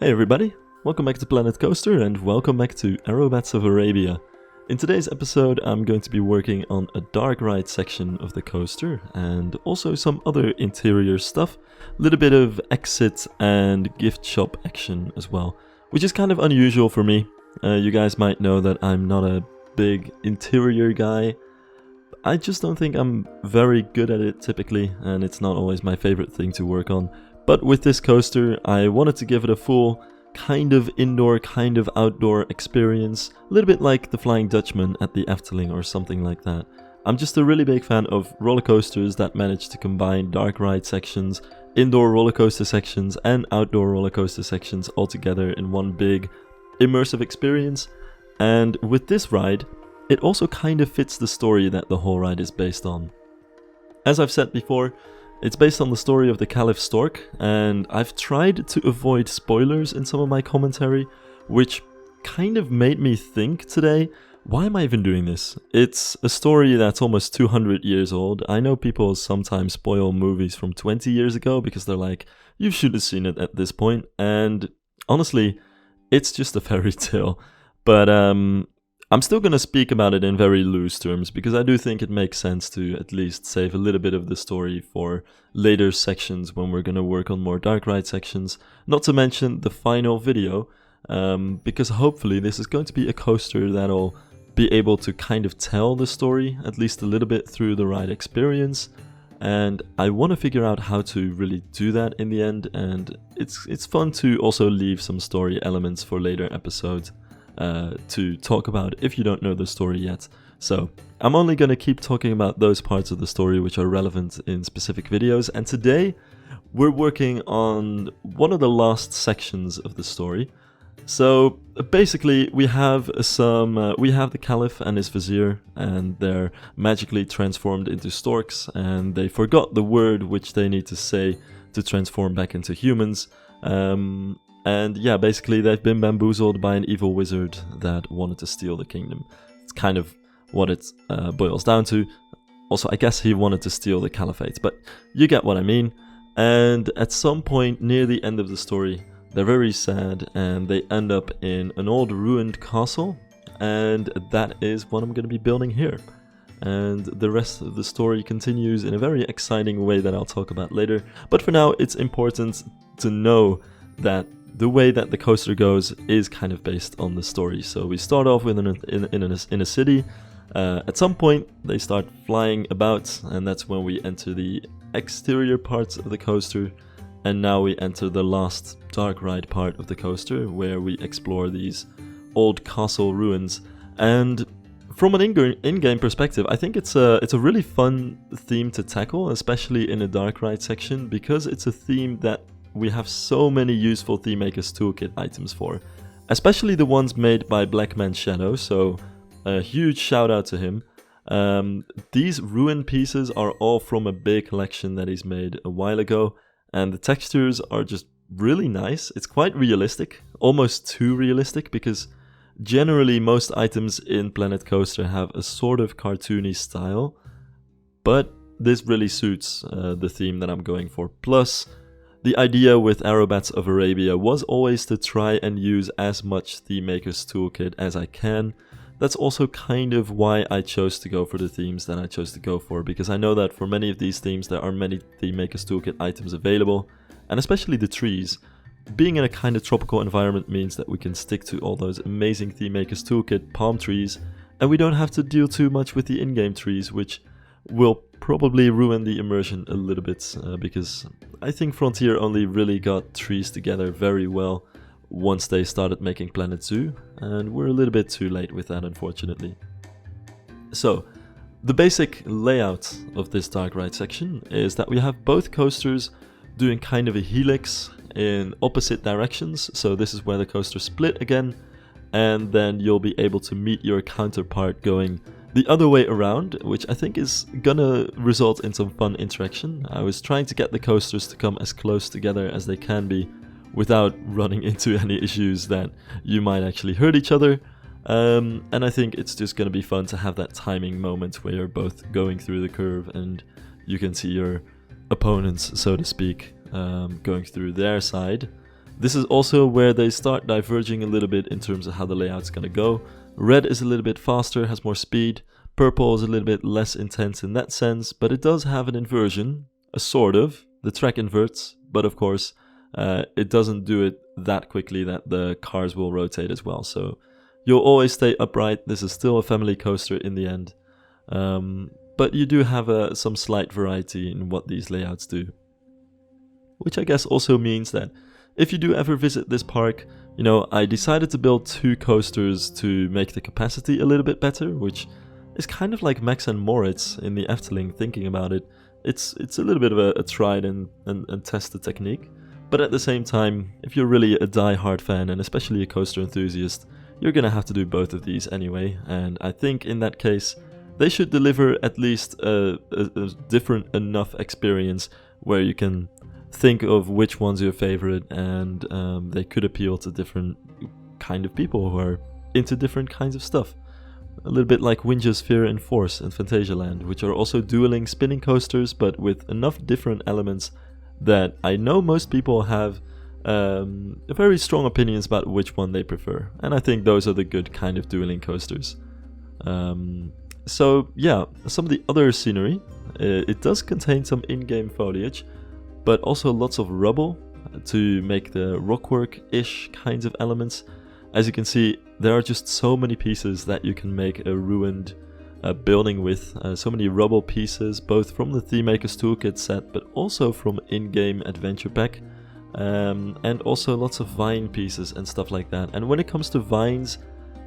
Hey everybody, welcome back to Planet Coaster and welcome back to Aerobats of Arabia. In today's episode I'm going to be working on a dark ride section of the coaster and also some other interior stuff, a little bit of exit and gift shop action as well, which is kind of unusual for me. You guys might know that I'm not a big interior guy. I just don't think I'm very good at it typically, and it's not always my favorite thing to work on. But with this coaster, I wanted to give it a full kind of indoor, kind of outdoor experience, a little bit like the Flying Dutchman at the Efteling or something like that. I'm just a really big fan of roller coasters that manage to combine dark ride sections, indoor roller coaster sections, and outdoor roller coaster sections all together in one big immersive experience. And with this ride, it also kind of fits the story that the whole ride is based on. As I've said before, it's based on the story of the Caliph Stork, and I've tried to avoid spoilers in some of my commentary, which kind of made me think today, why am I even doing this? It's a story that's almost 200 years old. I know people sometimes spoil movies from 20 years ago because they're like, you should have seen it at this point, and honestly, it's just a fairy tale. But I'm still going to speak about it in very loose terms because I do think it makes sense to at least save a little bit of the story for later sections when we're going to work on more dark ride sections. Not to mention the final video, because hopefully this is going to be a coaster that'll be able to kind of tell the story at least a little bit through the ride experience. And I want to figure out how to really do that in the end, and it's fun to also leave some story elements for later episodes to talk about if you don't know the story yet. So I'm only going to keep talking about those parts of the story which are relevant in specific videos, and today we're working on one of the last sections of the story. So basically we have the Caliph and his vizier, and they're magically transformed into storks, and they forgot the word which they need to say to transform back into humans. And yeah, basically they've been bamboozled by an evil wizard that wanted to steal the kingdom. It's kind of what it boils down to. Also, I guess he wanted to steal the caliphate, but you get what I mean. And at some point near the end of the story, they're very sad and they end up in an old ruined castle. And that is what I'm going to be building here. And the rest of the story continues in a very exciting way that I'll talk about later. But for now, it's important to know that the way that the coaster goes is kind of based on the story. So we start off with in a city. At some point they start flying about, and that's when we enter the exterior parts of the coaster. And now we enter the last dark ride part of the coaster, where we explore these old castle ruins. And from an in-game perspective, I think it's a really fun theme to tackle, especially in a dark ride section, because it's a theme that we have so many useful Theme Maker's Toolkit items for, especially the ones made by Black Man Shadow, so a huge shout out to him. These ruin pieces are all from a big collection that he's made a while ago, and the textures are just really nice. It's quite realistic, almost too realistic, because generally most items in Planet Coaster have a sort of cartoony style, but this really suits the theme that I'm going for. Plus, the idea with Aerobats of Arabia was always to try and use as much Theme Maker's Toolkit as I can. That's also kind of why I chose to go for the themes that I chose to go for, because I know that for many of these themes there are many Theme Maker's Toolkit items available, and especially the trees. Being in a kind of tropical environment means that we can stick to all those amazing Theme Maker's Toolkit palm trees, and we don't have to deal too much with the in-game trees, which will probably ruin the immersion a little bit, because I think Frontier only really got trees together very well once they started making Planet Zoo, and we're a little bit too late with that, unfortunately. So, the basic layout of this dark ride section is that we have both coasters doing kind of a helix in opposite directions, so this is where the coasters split again, and then you'll be able to meet your counterpart going the other way around, which I think is gonna result in some fun interaction. I was trying to get the coasters to come as close together as they can be without running into any issues that you might actually hurt each other. And I think it's just gonna be fun to have that timing moment where you're both going through the curve and you can see your opponents, so to speak, going through their side. This is also where they start diverging a little bit in terms of how the layout's gonna go. Red is a little bit faster, has more speed. Purple is a little bit less intense in that sense, but it does have an inversion, a sort of. The track inverts, but of course, it doesn't do it that quickly that the cars will rotate as well. So you'll always stay upright. This is still a family coaster in the end. But you do have some slight variety in what these layouts do. Which I guess also means that if you do ever visit this park, you know, I decided to build 2 coasters to make the capacity a little bit better, which is kind of like Max and Moritz in the Efteling, thinking about it. It's a little bit of a tried and tested technique. But at the same time, if you're really a die-hard fan, and especially a coaster enthusiast, you're gonna have to do both of these anyway. And I think in that case, they should deliver at least a different enough experience where you can think of which one's your favorite, and they could appeal to different kind of people who are into different kinds of stuff. A little bit like Winja's Fear and Force and Phantasialand, which are also dueling spinning coasters, but with enough different elements that I know most people have very strong opinions about which one they prefer. And I think those are the good kind of dueling coasters. So yeah, some of the other scenery, it does contain some in-game foliage, but also lots of rubble to make the rockwork-ish kinds of elements. As you can see, there are just so many pieces that you can make a ruined building with. So many rubble pieces, both from the Theme Maker's Toolkit set, but also from in-game Adventure Pack. And also lots of vine pieces and stuff like that. And when it comes to vines,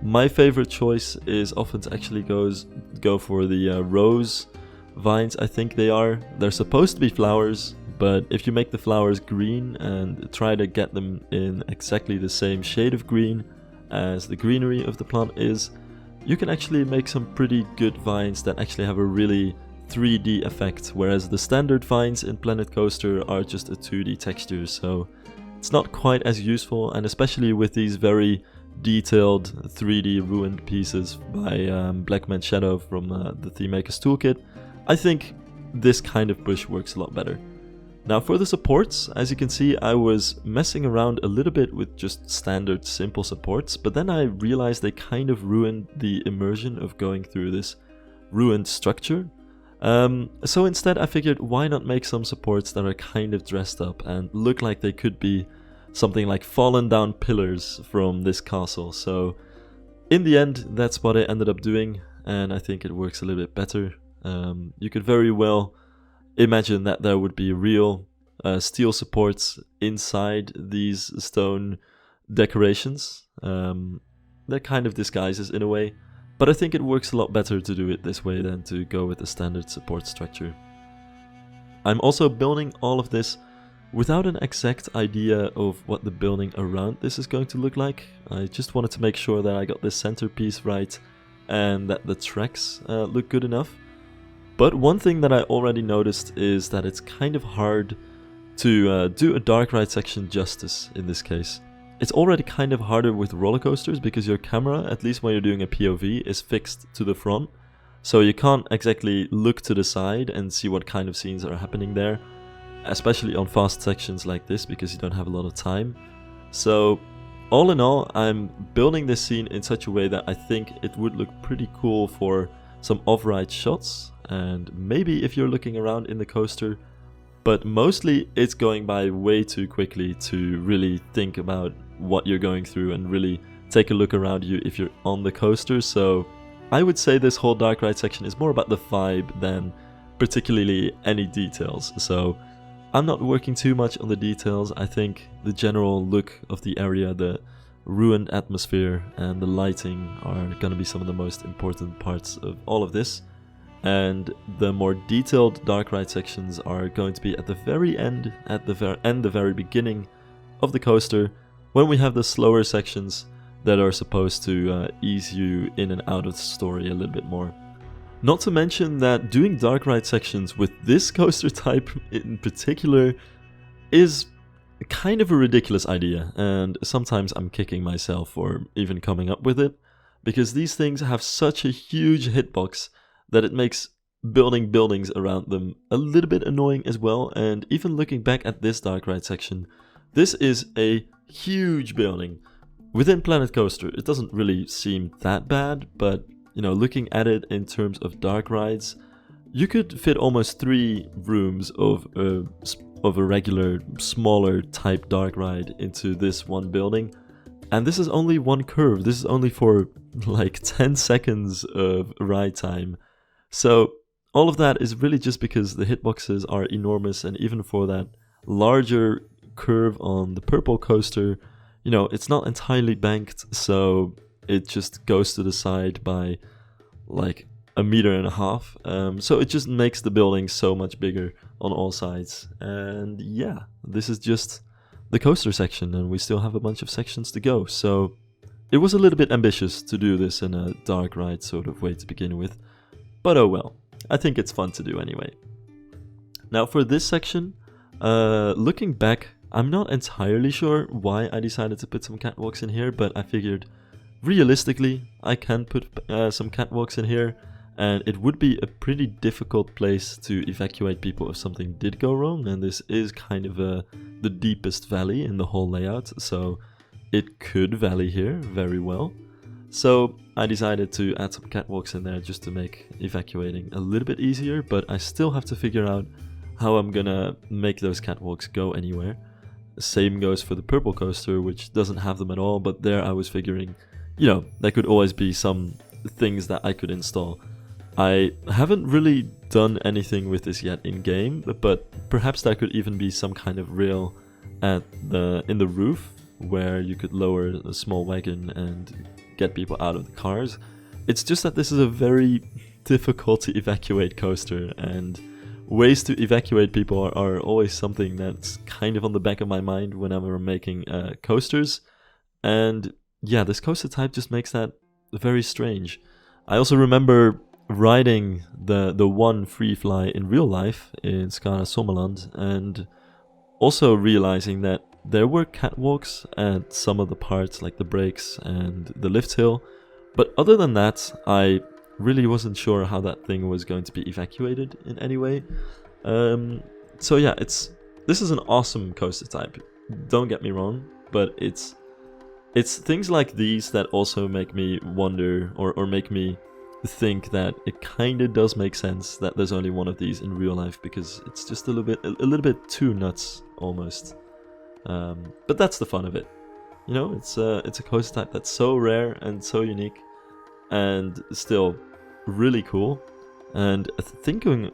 my favorite choice is often to actually go for the rose vines. I think they're supposed to be flowers, but if you make the flowers green and try to get them in exactly the same shade of green as the greenery of the plant is, you can actually make some pretty good vines that actually have a really 3D effect, whereas the standard vines in Planet Coaster are just a 2D texture, so it's not quite as useful. And especially with these very detailed 3D ruined pieces by Black Man Shadow from the Theme Maker's Toolkit, I think this kind of bush works a lot better. Now for the supports, as you can see, I was messing around a little bit with just standard simple supports, but then I realized they kind of ruined the immersion of going through this ruined structure. So instead I figured, why not make some supports that are kind of dressed up and look like they could be something like fallen down pillars from this castle. So in the end, that's what I ended up doing, and I think it works a little bit better. You could very well imagine that there would be real steel supports inside these stone decorations. They're kind of disguises in a way, but I think it works a lot better to do it this way than to go with the standard support structure. I'm also building all of this without an exact idea of what the building around this is going to look like. I just wanted to make sure that I got the centerpiece right and that the tracks look good enough. But one thing that I already noticed is that it's kind of hard to do a dark ride section justice in this case. It's already kind of harder with roller coasters because your camera, at least when you're doing a POV, is fixed to the front. So you can't exactly look to the side and see what kind of scenes are happening there, especially on fast sections like this because you don't have a lot of time. So all in all, I'm building this scene in such a way that I think it would look pretty cool for some off-ride shots, and maybe if you're looking around in the coaster, but mostly it's going by way too quickly to really think about what you're going through and really take a look around you if you're on the coaster. So I would say this whole dark ride section is more about the vibe than particularly any details. So I'm not working too much on the details. I think the general look of the area, the ruined atmosphere and the lighting are going to be some of the most important parts of all of this. And the more detailed dark ride sections are going to be at the very end, the very beginning of the coaster, when we have the slower sections that are supposed to ease you in and out of the story a little bit more. Not to mention that doing dark ride sections with this coaster type in particular is kind of a ridiculous idea, and sometimes I'm kicking myself for even coming up with it, because these things have such a huge hitbox that it makes building buildings around them a little bit annoying as well. And even looking back at this dark ride section, this is a huge building. Within Planet Coaster, it doesn't really seem that bad, but you know, looking at it in terms of dark rides, you could fit almost 3 rooms of a regular, smaller type dark ride into this one building. And this is only one curve. This is only for like 10 seconds of ride time. So all of that is really just because the hitboxes are enormous, and even for that larger curve on the purple coaster, you know, it's not entirely banked, so it just goes to the side by like 1.5 meters. So it just makes the building so much bigger on all sides. And yeah, this is just the coaster section, and we still have a bunch of sections to go. So it was a little bit ambitious to do this in a dark ride sort of way to begin with. But oh well, I think it's fun to do anyway. Now for this section, looking back, I'm not entirely sure why I decided to put some catwalks in here, but I figured realistically I can put some catwalks in here, and it would be a pretty difficult place to evacuate people if something did go wrong, and this is kind of the deepest valley in the whole layout, so it could valley here very well. So I decided to add some catwalks in there just to make evacuating a little bit easier, but I still have to figure out how I'm gonna make those catwalks go anywhere. The same goes for the purple coaster, which doesn't have them at all, but there I was figuring, you know, there could always be some things that I could install. I haven't really done anything with this yet in game, but perhaps there could even be some kind of rail in the roof where you could lower a small wagon and get people out of the cars. It's just that this is a very difficult to evacuate coaster, and ways to evacuate people are always something that's kind of on the back of my mind whenever I'm making coasters. And yeah, this coaster type just makes that very strange. I also remember riding the one free fly in real life in Skara Sommerland, and also realizing that there were catwalks at some of the parts, like the brakes and the lift hill, but other than that, I really wasn't sure how that thing was going to be evacuated in any way. So yeah, this is an awesome coaster type, don't get me wrong, but it's things like these that also make me wonder, or make me think that it kind of does make sense that there's only one of these in real life, because it's just a little bit too nuts almost. But that's the fun of it, you know. It's a coaster type that's so rare and so unique, and still really cool. And thinking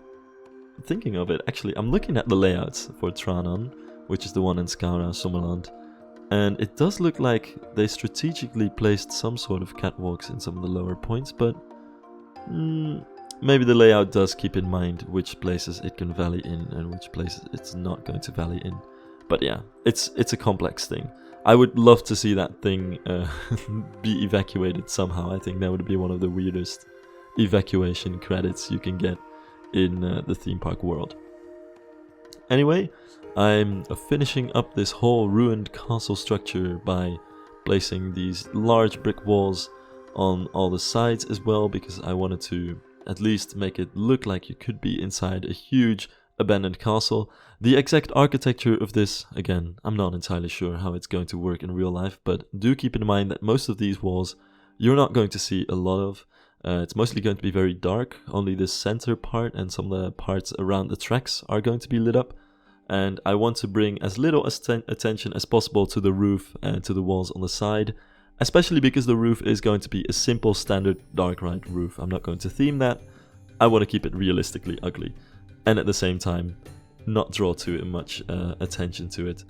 of it, actually, I'm looking at the layouts for Tranan, which is the one in Skara Sommerland, and it does look like they strategically placed some sort of catwalks in some of the lower points, but maybe the layout does keep in mind which places it can valley in and which places it's not going to valley in. But yeah, it's a complex thing. I would love to see that thing be evacuated somehow. I think that would be one of the weirdest evacuation credits you can get in the theme park world. Anyway, I'm finishing up this whole ruined castle structure by placing these large brick walls on all the sides as well, because I wanted to at least make it look like you could be inside a huge abandoned castle. The exact architecture of this, again, I'm not entirely sure how it's going to work in real life, but do keep in mind that most of these walls you're not going to see a lot of. It's mostly going to be very dark. Only this center part and some of the parts around the tracks are going to be lit up. And I want to bring as little attention as possible to the roof and to the walls on the side, especially because the roof is going to be a simple standard dark ride roof. I'm not going to theme that. I want to keep it realistically ugly, and at the same time not draw too much attention to it.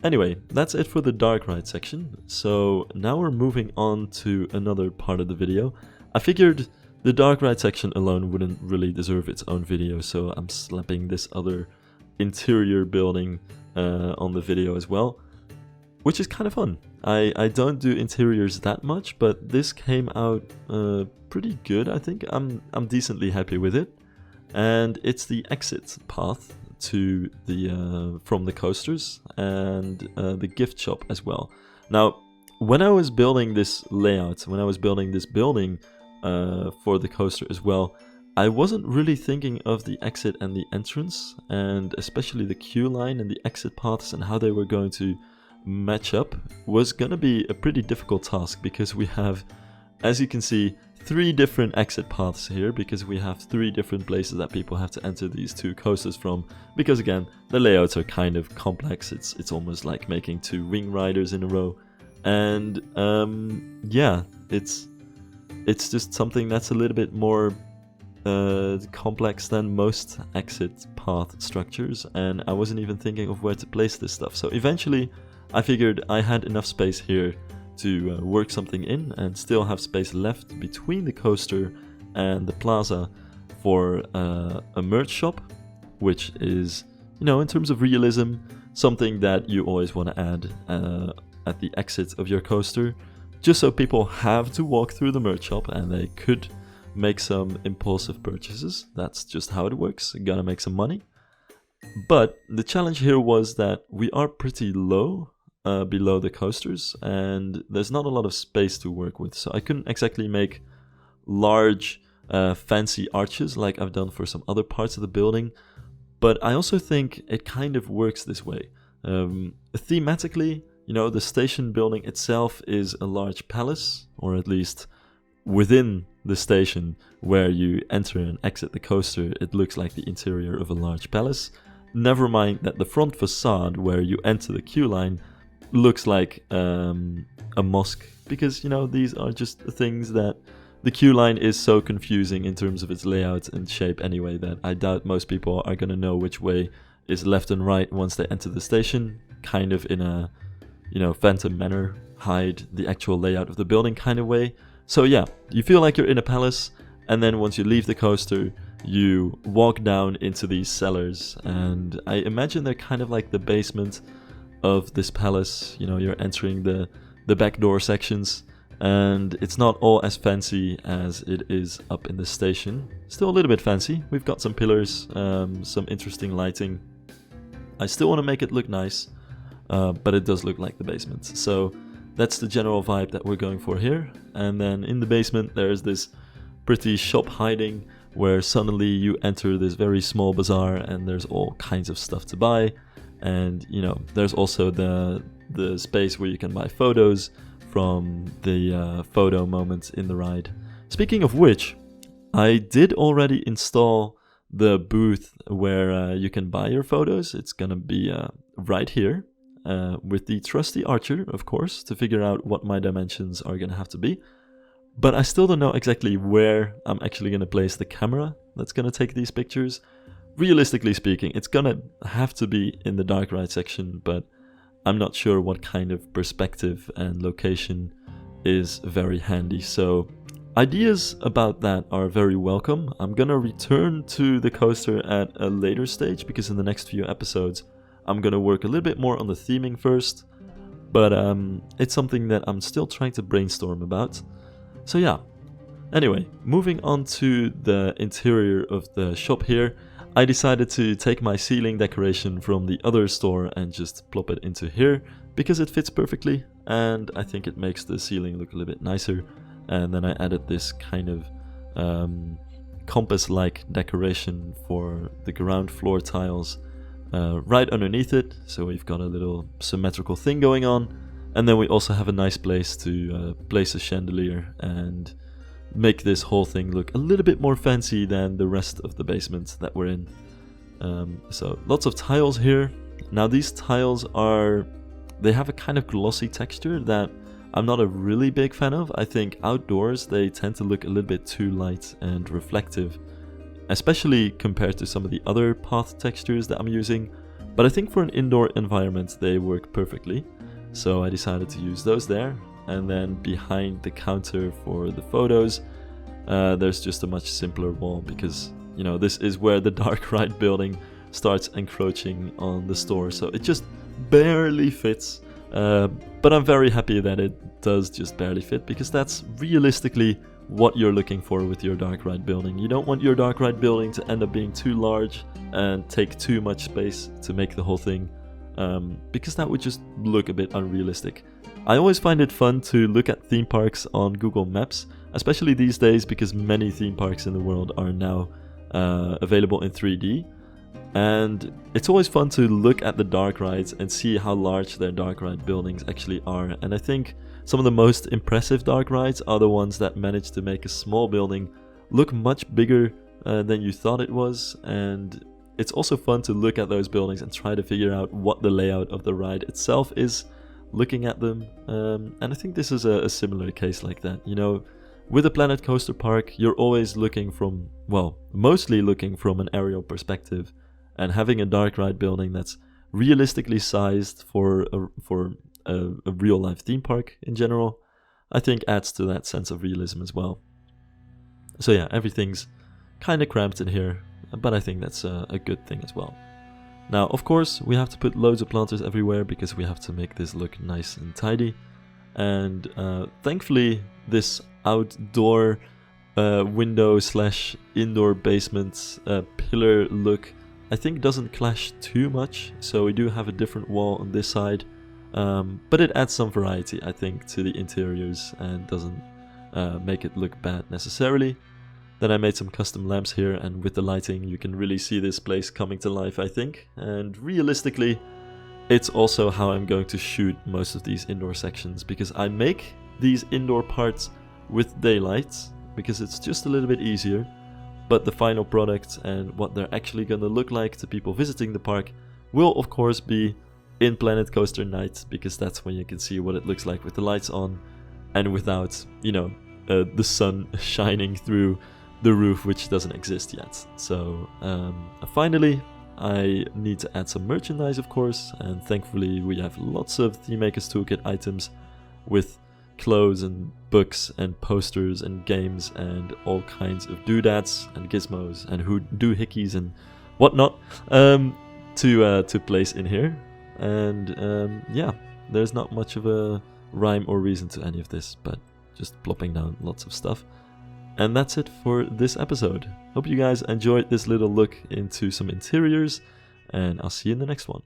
Anyway, that's it for the dark ride section. So now we're moving on to another part of the video. I figured the dark ride section alone wouldn't really deserve its own video, so I'm slapping this other interior building on the video as well, which is kind of fun. I don't do interiors that much, but this came out pretty good, I think. I'm decently happy with it. And it's the exit path to the from the coasters and the gift shop as well. Now, when I was building this layout, when I was building this building for the coaster as well, I wasn't really thinking of the exit and the entrance, and especially the queue line and the exit paths and how they were going to match up was gonna be a pretty difficult task, because we have, as you can see, 3 different exit paths here, because we have 3 different places that people have to enter these 2 coasters from, because again, the layouts are kind of complex. It's almost like making 2 wing riders in a row, and yeah, it's just something that's a little bit more complex than most exit path structures, and I wasn't even thinking of where to place this stuff. So eventually I figured I had enough space here to work something in and still have space left between the coaster and the plaza for a merch shop, which is, you know, in terms of realism, something that you always want to add at the exit of your coaster, just so people have to walk through the merch shop and they could make some impulsive purchases. That's just how it works. You gotta make some money. But the challenge here was that we are pretty low below the coasters, and there's not a lot of space to work with, so I couldn't exactly make large fancy arches like I've done for some other parts of the building. But I also think it kind of works this way. Thematically, you know, the station building itself is a large palace, or at least within the station where you enter and exit the coaster, it looks like the interior of a large palace. Never mind that the front facade where you enter the queue line looks like a mosque, because, you know, these are just things that the queue line is so confusing in terms of its layout and shape anyway, that I doubt most people are going to know which way is left and right once they enter the station, kind of in a, you know, Phantom Manor, hide the actual layout of the building kind of way. So yeah, you feel like you're in a palace, and then once you leave the coaster, you walk down into these cellars, and I imagine they're kind of like the basement of this palace. You know, you're entering the back door sections, and it's not all as fancy as it is up in the station. Still a little bit fancy. We've got some pillars, some interesting lighting. I still want to make it look nice, but it does look like the basement. So that's the general vibe that we're going for here. And then in the basement there's this pretty shop hiding where suddenly you enter this very small bazaar and there's all kinds of stuff to buy. And, you know, there's also the space where you can buy photos from the photo moment in the ride. Speaking of which, I did already install the booth where you can buy your photos. It's gonna be right here with the trusty Archer, of course, to figure out what my dimensions are gonna have to be. But I still don't know exactly where I'm actually gonna place the camera that's gonna take these pictures. Realistically speaking, it's gonna have to be in the dark ride section, but I'm not sure what kind of perspective and location is very handy. So ideas about that are very welcome. I'm gonna return to the coaster at a later stage, because in the next few episodes I'm gonna work a little bit more on the theming first, but it's something that I'm still trying to brainstorm about. So yeah, anyway, moving on to the interior of the shop here, I decided to take my ceiling decoration from the other store and just plop it into here, because it fits perfectly and I think it makes the ceiling look a little bit nicer. And then I added this kind of compass-like decoration for the ground floor tiles right underneath it, so we've got a little symmetrical thing going on. And then we also have a nice place to place a chandelier and make this whole thing look a little bit more fancy than the rest of the basement that we're in. So lots of tiles here. Now these tiles they have a kind of glossy texture that I'm not a really big fan of. I think outdoors they tend to look a little bit too light and reflective, especially compared to some of the other path textures that I'm using. But I think for an indoor environment they work perfectly. So I decided to use those there. And then behind the counter for the photos, there's just a much simpler wall, because, you know, this is where the dark ride building starts encroaching on the store. So it just barely fits. But I'm very happy that it does just barely fit, because that's realistically what you're looking for with your dark ride building. You don't want your dark ride building to end up being too large and take too much space to make the whole thing, because that would just look a bit unrealistic. I always find it fun to look at theme parks on Google Maps, especially these days, because many theme parks in the world are now available in 3D. And it's always fun to look at the dark rides and see how large their dark ride buildings actually are. And I think some of the most impressive dark rides are the ones that manage to make a small building look much bigger than you thought it was. And it's also fun to look at those buildings and try to figure out what the layout of the ride itself is, looking at them. And I think this is a similar case like that. You know, with a Planet Coaster Park, you're always looking from, well, mostly looking from an aerial perspective. And having a dark ride building that's realistically sized for a real-life theme park in general, I think adds to that sense of realism as well. So yeah, everything's kind of cramped in here, but I think that's a good thing as well. Now, of course, we have to put loads of planters everywhere because we have to make this look nice and tidy. And thankfully, this outdoor window/indoor basement pillar look, I think, doesn't clash too much. So we do have a different wall on this side, but it adds some variety, I think, to the interiors and doesn't make it look bad necessarily. Then I made some custom lamps here, and with the lighting you can really see this place coming to life, I think. And realistically, it's also how I'm going to shoot most of these indoor sections, because I make these indoor parts with daylight because it's just a little bit easier. But the final product and what they're actually going to look like to people visiting the park will of course be in Planet Coaster night, because that's when you can see what it looks like with the lights on and without, you know, the sun shining through the roof, which doesn't exist yet. So finally, I need to add some merchandise, of course, and thankfully we have lots of Theme Maker's Toolkit items with clothes and books and posters and games and all kinds of doodads and gizmos and doohickeys and whatnot to place in here. And yeah, there's not much of a rhyme or reason to any of this, but just plopping down lots of stuff. And that's it for this episode. Hope you guys enjoyed this little look into some interiors, and I'll see you in the next one.